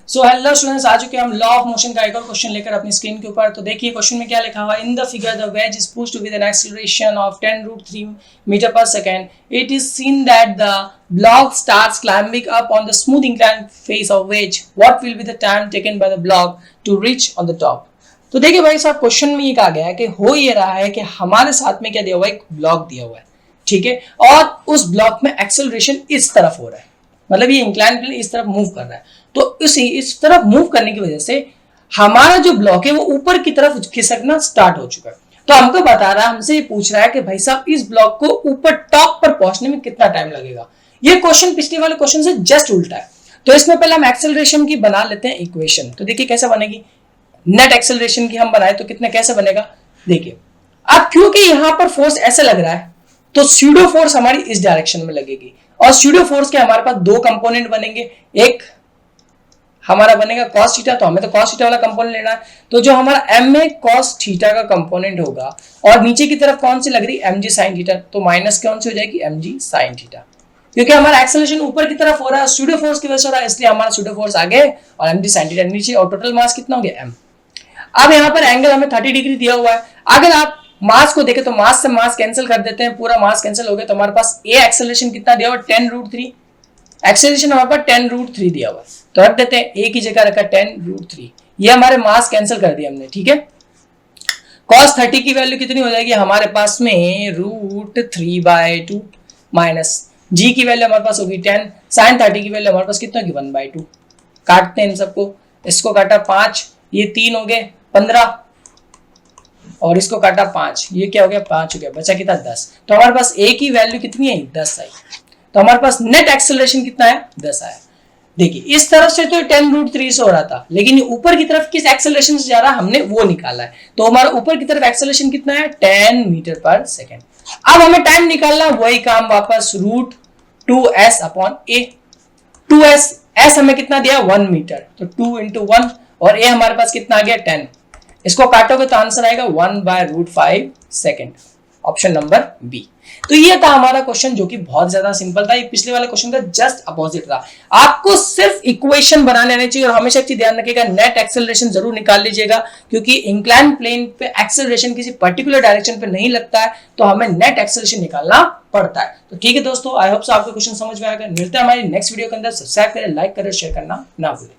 So hello students, आ चुके हम law of motion का एक और क्वेश्चन लेकर अपनी स्क्रीन के ऊपर। तो देखिए क्वेश्चन में क्या लिखा हुआ है। In the figure the wedge is pushed with an acceleration of 10√3 metre per second. It is seen that the block starts climbing up on the smooth inclined face of wedge. What will be the time taken by the block to reach on the top. तो देखिए भाई साहब, question में ये कहा गया है कि हो ये रहा है कि हमारे साथ में क्या दिया हुआ है, एक ब्लॉक दिया हुआ है, ठीक है, और उस ब्लॉक में एक्सेलरेशन इस तरफ हो रहा है, मतलब ये इंक्लाइन प्लेन इस तरफ मूव कर रहा है। तो इस तरफ मूव करने की वजह से हमारा जो ब्लॉक है वो ऊपर की तरफ खिसकना स्टार्ट हो चुका है। तो हमको बता रहा है, हमसे ये पूछ रहा है कि भाई साहब इस ब्लॉक को ऊपर टॉप पर पहुंचने में कितना टाइम लगेगा। ये क्वेश्चन पिछले वाले क्वेश्चन से जस्ट उल्टा है। तो इसमें पहले हम एक्सेलरेशन की बना लेते हैं इक्वेशन। तो देखिए कैसे बनेगी। नेट एक्सेलरेशन की हम बनाए तो कितने कैसे बनेगा, देखिए अब क्योंकि यहां पर फोर्स ऐसे लग रहा है तो स्यूडो फोर्स हमारी इस डायरेक्शन में लगेगी, और स्यूडो फोर्स के हमारे पास दो कंपोनेंट बनेंगे। एक हमारा बनेगा cos थीटा, तो हमें तो cos थीटा वाला कंपोनेंट लेना है। तो जो हमारा m में cos थीटा का कंपोनेंट होगा और नीचे की तरफ कौन सी लग रही है, mg sin थीटा, तो माइनस कौन सी हो जाएगी, mg sin थीटा। क्योंकि हमारा एक्सेलरेशन ऊपर की तरफ हो रहा है, स्यूडो फोर्स की वजह से हो रहा है, इसलिए हमारा स्यूडो फोर्स आगे और mg sin थीटा नीचे, और टोटल मास कितना हो गया m। अब यहाँ पर एंगल हमें 30 डिग्री दिया हुआ है। अगर आप मास को देखें तो मास से मास कैंसिल कर देते हैं, पूरा मास कैंसिल हो गया, तो हमारे पास a एक्सेलरेशन कितना दिया हुआ है, 10√3। एक्सेलरेशन हमारे पास 10√3 दिया हुआ है, तो रख देते हैं, a की जगह रखा 10√3। ये हमारे मास कैंसिल कर दिया हमने, ठीक है। cos 30 की वैल्यू कितनी हो जाएगी हमारे पास में, √3/2 माइनस g की वैल्यू हमारे पास होगी 10, sin 30 की वैल्यू हमारे पास कितना होगी 1/2। काटते हैं इन सबको, इसको काटा 5, ये 3 हो गए 15, और इसको काटा 5, ये क्या हो गया 5 हो गया, बचा कितना 10। तो हमारे पास a की वैल्यू कितनी है 10 आई, तो हमारे पास नेट एक्सेलरेशन कितना है 10 आया। देखिए इस तरफ से तो 10√3 से हो रहा था, लेकिन ऊपर की तरफ किस एक्सेलरेशन से जा रहा है हमने वो निकाला है। तो हमारा ऊपर की तरफ एक्सेलरेशन कितना है 10 मीटर पर सेकेंड। अब हमें टाइम निकालना, वही काम वापस, √2s/a। 2s s हमें कितना दिया 1 मीटर, तो 2 × 1, और a हमारे पास कितना आ गया 10। इसको काटोगे तो आंसर आएगा 1/√5 सेकेंड, ऑप्शन नंबर बी। तो ये था हमारा क्वेश्चन, जो कि बहुत ज्यादा सिंपल था। ये पिछले वाले क्वेश्चन का जस्ट अपोजिट था। आपको सिर्फ इक्वेशन बनाने आने चाहिए, और हमेशा एक चीज ध्यान रखिएगा, नेट एक्सेलरेशन जरूर निकाल लीजिएगा, क्योंकि इंक्लाइन प्लेन पे एक्सेलरेशन किसी पर्टिकुलर डायरेक्शन पे नहीं लगता है, तो हमें नेट एक्सेलरेशन निकालना पड़ता है। तो ठीक है दोस्तों, आई होप सो आपको क्वेश्चन समझ में आएगा। मिलते हैं हमारी नेक्स्ट वीडियो के अंदर। सब्सक्राइब करें, लाइक करें, शेयर करना ना भूलें।